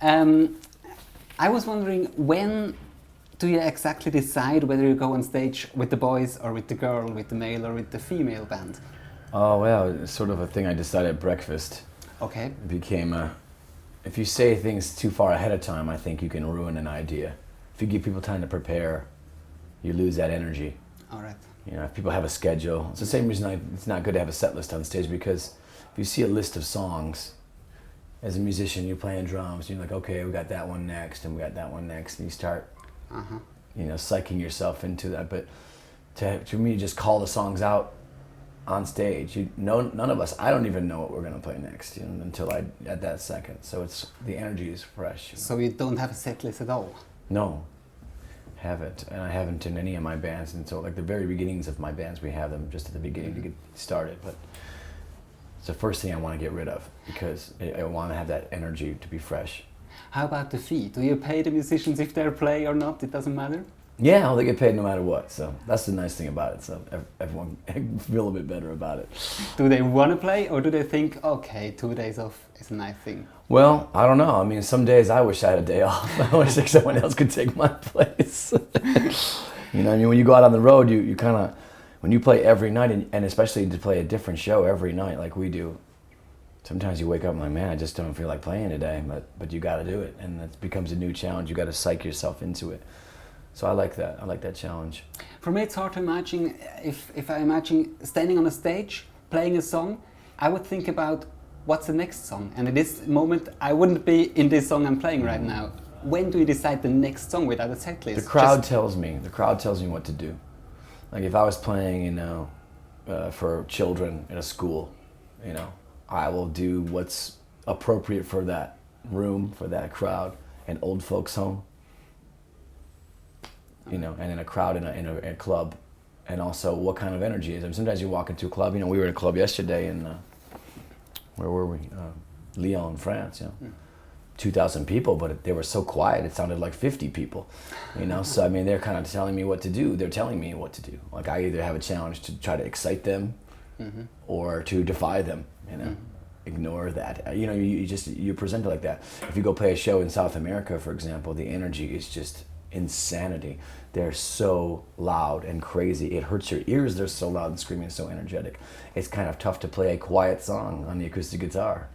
I was wondering, when do you exactly decide whether you go on stage with the boys or with the girl, with the male or with the female band? Oh, well, it's sort of a thing I decided at breakfast. Okay. It became if you say things too far ahead of time, I think you can ruin an idea. If you give people time to prepare, you lose that energy. All right. You know, if people have a schedule, it's the same reason it's not good to have a set list on stage, because if you see a list of songs, as a musician, you're playing drums, you're like, okay, we got that one next, and we got that one next, and you start, you know, psyching yourself into that. But to me, just call the songs out on stage. None of us, I don't even know what we're gonna play next, you know, until at that second. So the energy is fresh. You know? So you don't have a set list at all? No, haven't, and I haven't in any of my bands until like the very beginnings of my bands. We have them just at the beginning to get started, but it's the first thing I want to get rid of, because I want to have that energy to be fresh. How about the fee? Do you pay the musicians if they play or not? It doesn't matter? Yeah, well, they get paid no matter what, so that's the nice thing about it. So everyone feel a bit better about it. Do they want to play, or do they think, okay, 2 days off is a nice thing? Well, I don't know. I mean, some days I wish I had a day off. I wish someone else could take my place. You know, I mean, when you go out on the road, you kind of, when you play every night, and especially to play a different show every night like we do, sometimes you wake up and like, man, I just don't feel like playing today, but you got to do it, and it becomes a new challenge. You got to psych yourself into it. So I like that. I like that challenge. For me, it's hard to imagine, if I imagine standing on a stage, playing a song, I would think about what's the next song. And at this moment, I wouldn't be in this song I'm playing right now. When do you decide the next song without a set list? The crowd tells me. The crowd tells me what to do. Like if I was playing, you know, for children in a school, you know, I will do what's appropriate for that room, for that crowd. An old folks home, you know, and in a crowd in a club, and also what kind of energy is. I mean, sometimes you walk into a club. You know, we were in a club yesterday in where were we? Lyon, France. You know, 2,000 people, but they were so quiet. It sounded like 50 people. You know, so I mean, they're kind of telling me what to do. They're telling me what to do. Like I either have a challenge to try to excite them, or to defy them. You know. Ignore that. You know, you're presented like that. If you go play a show in South America, for example, the energy is just insanity. They're so loud and crazy. It hurts your ears. They're so loud and screaming, so energetic. It's kind of tough to play a quiet song on the acoustic guitar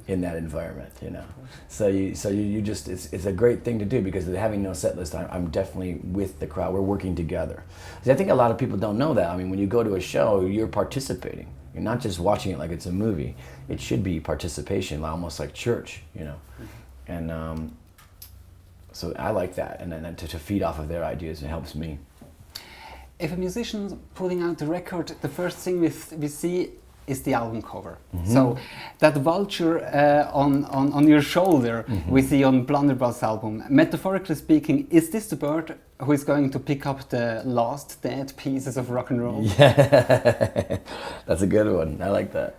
in that environment, you know. So you just, it's a great thing to do, because having no set list, I'm definitely with the crowd. We're working together. I think a lot of people don't know that. I mean, when you go to a show, you're participating. You're not just watching it like it's a movie. It should be participation, almost like church, you know. And so I like that, and then to feed off of their ideas, it helps me. If a musician's putting out the record, the first thing we see is the album cover. So that vulture on your shoulder we see on Blunderbuss album, metaphorically speaking, is this the bird who is going to pick up the last dead pieces of rock and roll? Yeah, that's a good one. I like that.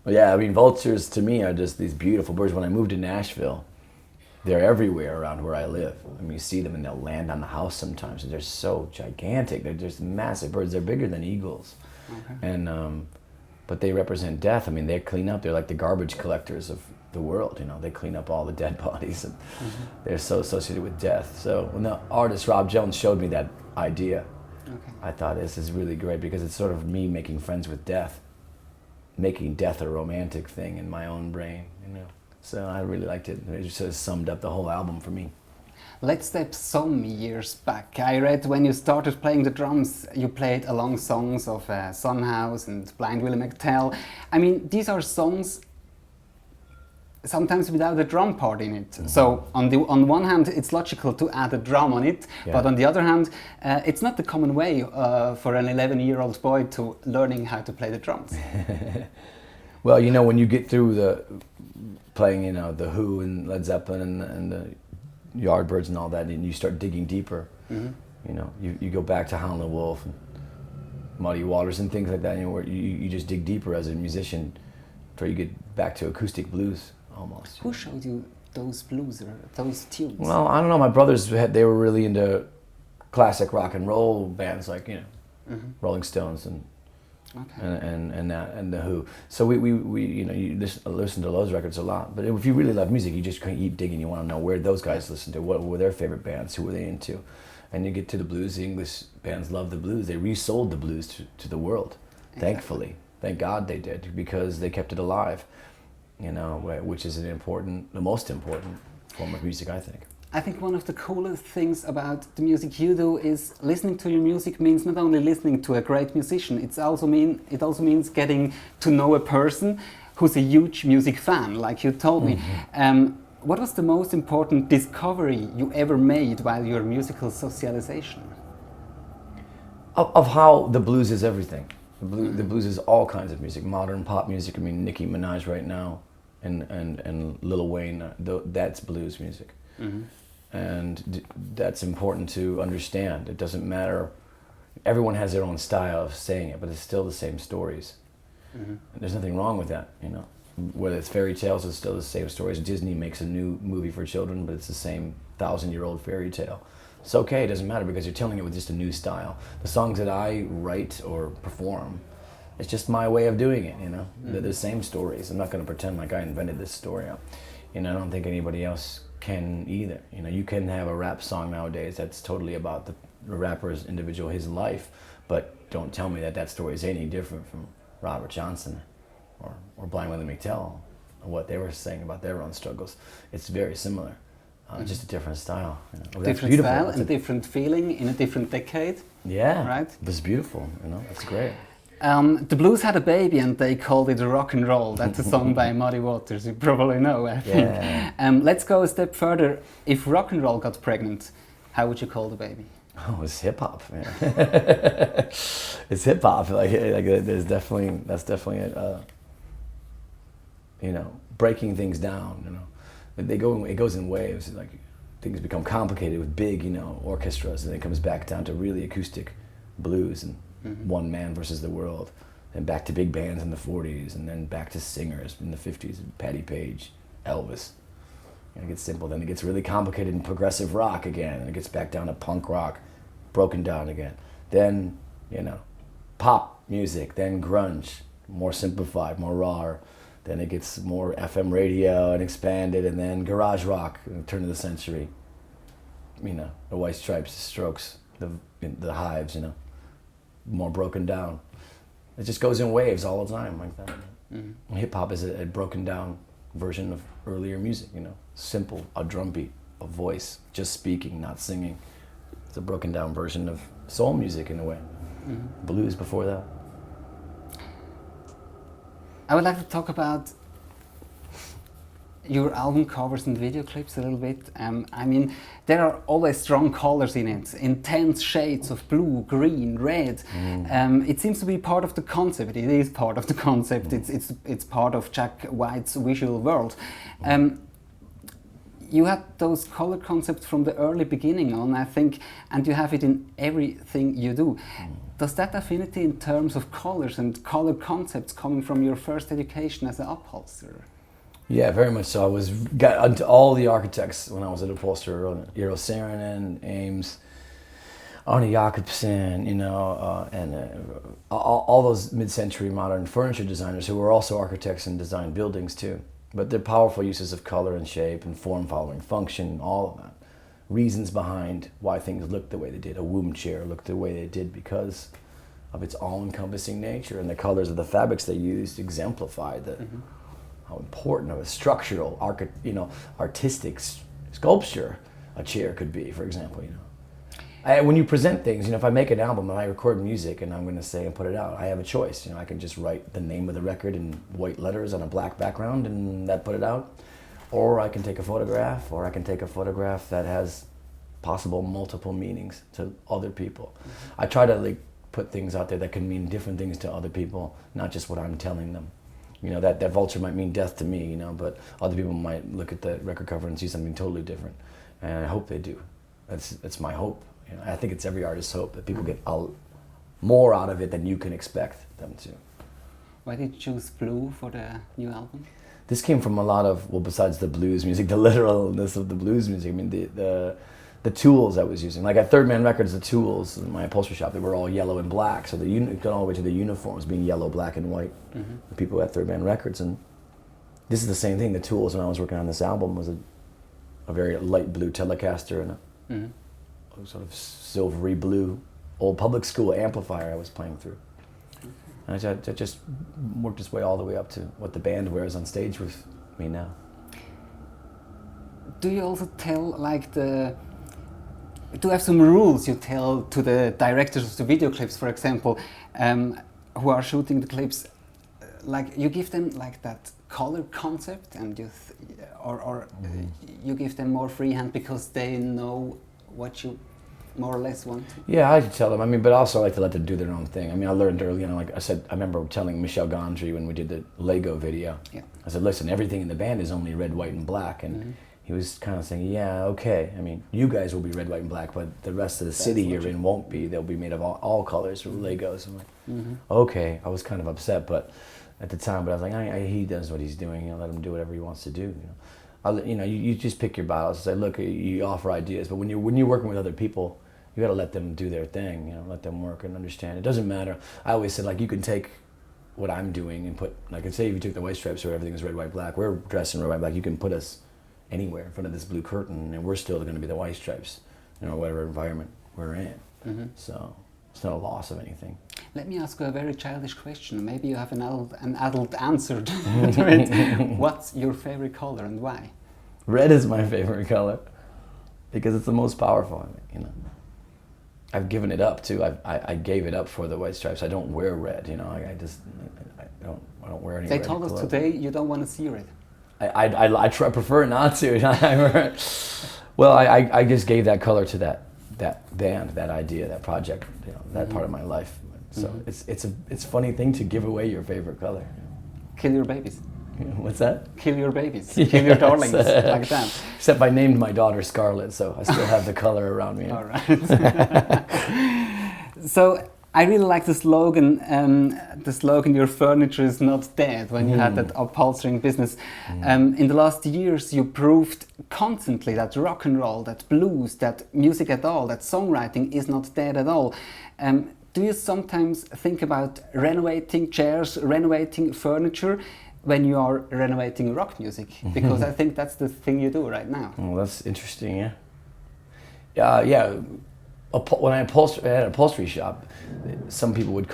Well, yeah, I mean, vultures to me are just these beautiful birds. When I moved to Nashville, they're everywhere around where I live. I mean, you see them and they'll land on the house sometimes. And they're so gigantic. They're just massive birds. They're bigger than eagles. Okay. And but they represent death. I mean, they clean up. They're like the garbage collectors of the world. You know, they clean up all the dead bodies, and they're so associated with death. So when the artist Rob Jones showed me that idea, I thought this is really great, because it's sort of me making friends with death, making death a romantic thing in my own brain. You know. So I really liked it. It just sort of summed up the whole album for me. Let's step some years back. I read when you started playing the drums, you played along songs of Son House and Blind Willie McTell. I mean, these are songs sometimes without a drum part in it. So on one hand, it's logical to add a drum on it, but on the other hand, it's not the common way for an 11-year-old boy to learning how to play the drums. Well, you know, when you get through playing, you know, the Who and Led Zeppelin and the Yardbirds and all that, and you start digging deeper. You know, you go back to Howlin' Wolf and Muddy Waters and things like that. You know, where you just dig deeper as a musician, until you get back to acoustic blues almost. Who showed you those blues or those tunes? Well, I don't know. My brothers they were really into classic rock and roll bands, like, you know, Rolling Stones and Okay. and the Who. So we you know, you listen to those records a lot. But if you really love music, you just keep digging. You want to know where those guys listen to, what were their favorite bands, who were they into, and you get to the blues. The English bands love the blues. They resold the blues to the world. Exactly. Thankfully, thank God they did, because they kept it alive. You know, which is the most important form of music, I think. I think one of the coolest things about the music you do is listening to your music means not only listening to a great musician, it also means getting to know a person who's a huge music fan, like you told me. What was the most important discovery you ever made while your musical socialization? Of how the blues is everything. The blues is all kinds of music, modern pop music. I mean, Nicki Minaj right now, and Lil Wayne, that's blues music. And that's important to understand. It doesn't matter. Everyone has their own style of saying it, but it's still the same stories. And there's nothing wrong with that, you know. Whether it's fairy tales, it's still the same stories. Disney makes a new movie for children, but it's the same 1,000-year-old fairy tale. It's okay, it doesn't matter, because you're telling it with just a new style. The songs that I write or perform, it's just my way of doing it, you know. They're the same stories. I'm not going to pretend like I invented this story. You know, I don't think anybody else can either. You know, you can have a rap song nowadays that's totally about the rapper's individual, his life, but don't tell me that story is any different from Robert Johnson or Blind Willie McTell, and what they were saying about their own struggles. It's very similar, just a different style. You know. Different style and a different feeling in a different decade. Yeah, right. It's beautiful. You know, that's great. The blues had a baby and they called it rock and roll. That's a song by Muddy Waters, you probably know, I think. Yeah. Let's go a step further. If rock and roll got pregnant, how would you call the baby? Oh, it's hip hop, man. It's hip hop. Like that's definitely you know, breaking things down. You know, it goes in waves. Like things become complicated with big, you know, orchestras, and then it comes back down to really acoustic blues and one man versus the world, and back to big bands in the 40s, and then back to singers in the 50s, Patti Page, Elvis. And it gets simple, then it gets really complicated in progressive rock again, and it gets back down to punk rock, broken down again. Then, you know, pop music, then grunge, more simplified, more raw. Then it gets more FM radio and expanded, and then garage rock in the turn of the century. You know, the White Stripes, the Strokes, the Hives, you know, more broken down. It just goes in waves all the time like that. Hip hop is a broken down version of earlier music, you know, simple, a drum beat, a voice, just speaking, not singing. It's a broken down version of soul music in a way. Blues before that. I would like to talk about your album covers and video clips a little bit. I mean, there are always strong colors in it, intense shades of blue, green, red. It seems to be part of the concept. It is part of the concept. It's part of Jack White's visual world. You had those color concepts from the early beginning on, I think, and you have it in everything you do. Does that affinity in terms of colors and color concepts coming from your first education as an upholsterer? Yeah, very much so. I got into all the architects when I was at upholsterer, Eero Saarinen, Ames, Arne Jacobsen, you know, and all those mid-century modern furniture designers who were also architects and designed buildings too. But they're powerful uses of color and shape and form following function, all of that. Reasons behind why things look the way they did. A womb chair looked the way they did because of its all-encompassing nature, and the colors of the fabrics they used exemplify how important of a structural, artistic sculpture a chair could be, for example. You know, when you present things, you know, if I make an album and I record music and I'm going to say and put it out, I have a choice. You know, I can just write the name of the record in white letters on a black background and that put it out, or I can take a photograph, or I can take a photograph that has possible multiple meanings to other people. I try to put things out there that can mean different things to other people, not just what I'm telling them. You know, that vulture might mean death to me, you know, but other people might look at the record cover and see something totally different. And I hope they do. That's my hope. You know, I think it's every artist's hope that people get more out of it than you can expect them to. Why did you choose blue for the new album? This came from a lot of, well, besides the blues music, the literalness of the blues music. I mean, the tools I was using. Like at Third Man Records, the tools in my upholstery shop, they were all yellow and black. So it got all the way to the uniforms being yellow, black, and white. The people at Third Man Records. And this is the same thing. The tools when I was working on this album was a very light blue Telecaster and a sort of silvery blue old public school amplifier I was playing through. And it just worked its way all the way up to what the band wears on stage with me now. Do you also tell do you have some rules you tell to the directors of the video clips, for example, who are shooting the clips? Like you give them like that color concept, and you give them more free hand because they know what you more or less want? Yeah, I tell them. I mean, but also I like to let them do their own thing. I mean, I learned early on, like I said, I remember telling Michel Gondry when we did the Lego video. Yeah. I said, listen, everything in the band is only red, white, and black, and he was kind of saying, yeah, okay. I mean, you guys will be red, white, and black, but the rest of the city you're in won't be. They'll be made of all colors from Legos. I'm like, okay. I was kind of upset, but at the time, but I was like, he does what he's doing. Let him do whatever he wants to do. You just pick your battles. Say, look, you offer ideas, but when you're working with other people, you got to let them do their thing. Let them work and understand. It doesn't matter. I always said, like, you can take what I'm doing and put, like, say if you took the White Stripes where everything is red, white, black. We're dressed in red, white, black. You can put us anywhere in front of this blue curtain, and we're still going to be the White Stripes, whatever environment we're in. So it's not a loss of anything. Let me ask you a very childish question. Maybe you have an adult answer to it. What's your favorite color and why? Red is my favorite color because it's the most powerful. I've given it up too. I gave it up for the White Stripes. I don't wear red. I don't wear any. They red told us clothes. today you don't want to see red. I prefer not to. Well, I just gave that color to that band, that idea, that project, that part of my life. So it's a funny thing to give away your favorite color. Kill your babies. What's that? Kill your babies. Kill your darlings, like that. Except I named my daughter Scarlet, so I still have the color around me. All right. So I really like the slogan. Your furniture is not dead. When you had that upholstering business, in the last years, you proved constantly that rock and roll, that blues, that music at all, that songwriting is not dead at all. Do you sometimes think about renovating chairs, renovating furniture, when you are renovating rock music? Because I think that's the thing you do right now. Well, that's interesting, yeah. Yeah. When I had an upholstery shop, some people would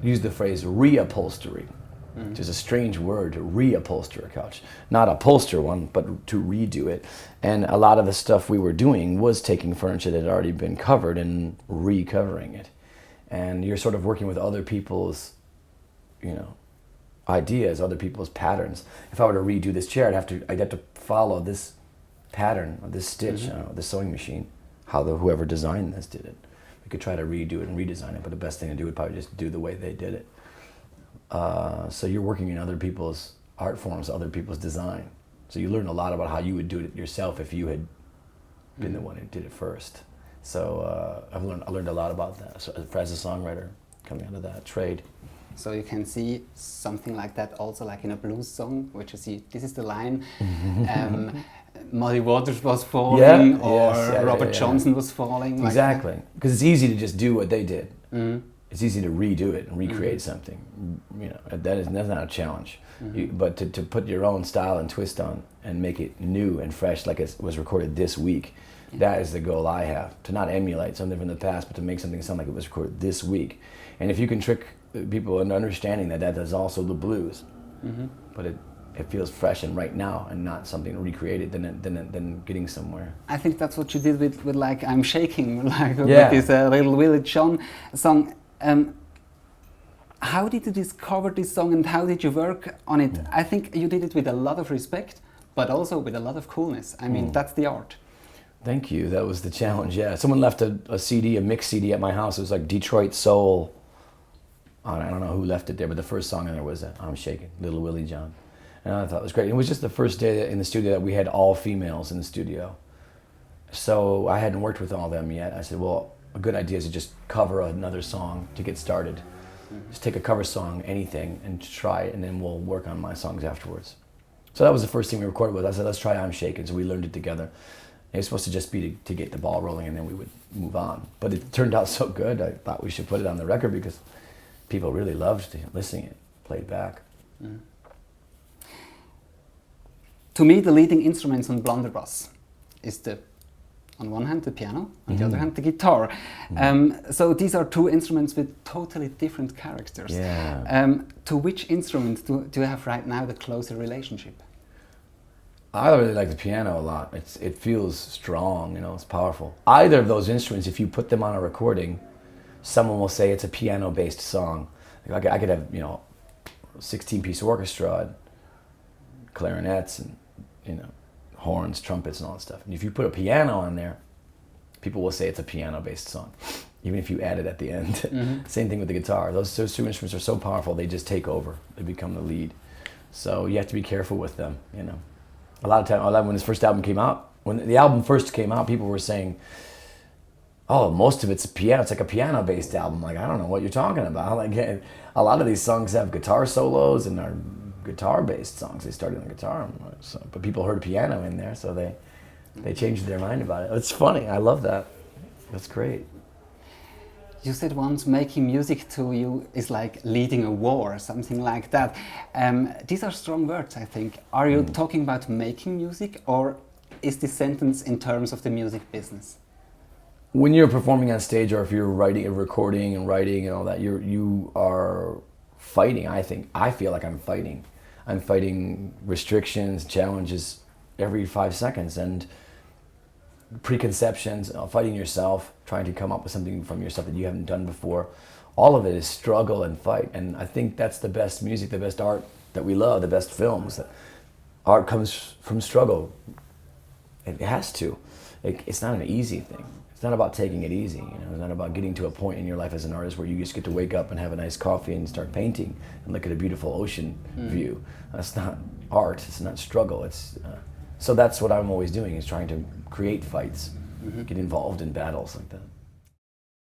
use the phrase reupholstery, which is a strange word, to reupholster a couch. Not upholster one, but to redo it. And a lot of the stuff we were doing was taking furniture that had already been covered and recovering it. And you're sort of working with other people's, ideas, other people's patterns. If I were to redo this chair, I'd have to follow this pattern of this stitch, the sewing machine, how whoever designed this did it. We could try to redo it and redesign it, but the best thing to do would probably just do the way they did it. So you're working in other people's art forms, other people's design. So you learn a lot about how you would do it yourself if you had been the one who did it first. So I learned a lot about that as a songwriter coming out of that trade. So you can see something like that also like in a blues song, which you see, this is the line, Muddy Waters was falling, Robert Johnson was falling. Exactly, because it's easy to just do what they did. It's easy to redo it and recreate something. That's not a challenge. But to put your own style and twist on and make it new and fresh, like it was recorded this week, that is the goal I have. To not emulate something from the past, but to make something sound like it was recorded this week. And if you can trick people into understanding that is also the blues, but it feels fresh and right now and not something recreated, then getting somewhere. I think that's what you did with like I'm Shaking, with this Little Willie John song. How did you discover this song and how did you work on it? I think you did it with a lot of respect, but also with a lot of coolness. I mean, that's the art. Thank you. That was the challenge. Yeah, someone left a CD, a mix CD at my house. It was like Detroit Soul. I don't know who left it there, but the first song in there was I'm Shaking, Little Willie John. And I thought it was great. It was just the first day in the studio that we had all females in the studio. So I hadn't worked with all of them yet. I said, well, a good idea is to just cover another song to get started. Just take a cover song, anything, and try it, and then we'll work on my songs afterwards. So that was the first thing we recorded with. I said, let's try I'm Shaking. So we learned it together. It was supposed to just be to get the ball rolling and then we would move on. But it turned out so good, I thought we should put it on the record because people really loved listening it played back. Mm. To me, the leading instruments on blunderbuss is on one hand the piano, on the other hand the guitar. So these are two instruments with totally different characters. Yeah. To which instrument do you have right now the closer relationship? I really like the piano a lot. It feels strong, you know, it's powerful. Either of those instruments, if you put them on a recording, someone will say it's a piano-based song. Like I could have, you know, 16-piece orchestra, clarinets, and, you know, horns, trumpets, and all that stuff. And if you put a piano on there, people will say it's a piano-based song, even if you add it at the end. Same thing with the guitar. Those two instruments are so powerful, they just take over. They become the lead. So you have to be careful with them, you know. A lot of time, when this first album came out, when the album first came out, people were saying, "Oh, most of it's piano. It's like a piano-based album." Like, I don't know what you're talking about. Like, a lot of these songs have guitar solos and are guitar-based songs. They started on guitar, so, but people heard piano in there, so they changed their mind about it. It's funny. I love that. That's great. You said once making music to you is like leading a war, something like that. These are strong words, I think. Are you talking about making music, or is this sentence in terms of the music business? When you're performing on stage, or if you're writing and recording and writing and all that, you are fighting. I feel like I'm fighting. I'm fighting restrictions, challenges every 5 seconds, and preconceptions, fighting yourself, trying to come up with something from yourself that you haven't done before. All of it is struggle and fight, and I think that's the best music, the best art that we love, the best films. Art comes from struggle. It has to. It's not an easy thing. It's not about taking it easy. You know, it's not about getting to a point in your life as an artist where you just get to wake up and have a nice coffee and start painting and look at a beautiful ocean view. That's not art. It's not struggle. So that's what I'm always doing, is trying to create fights, get involved in battles like that.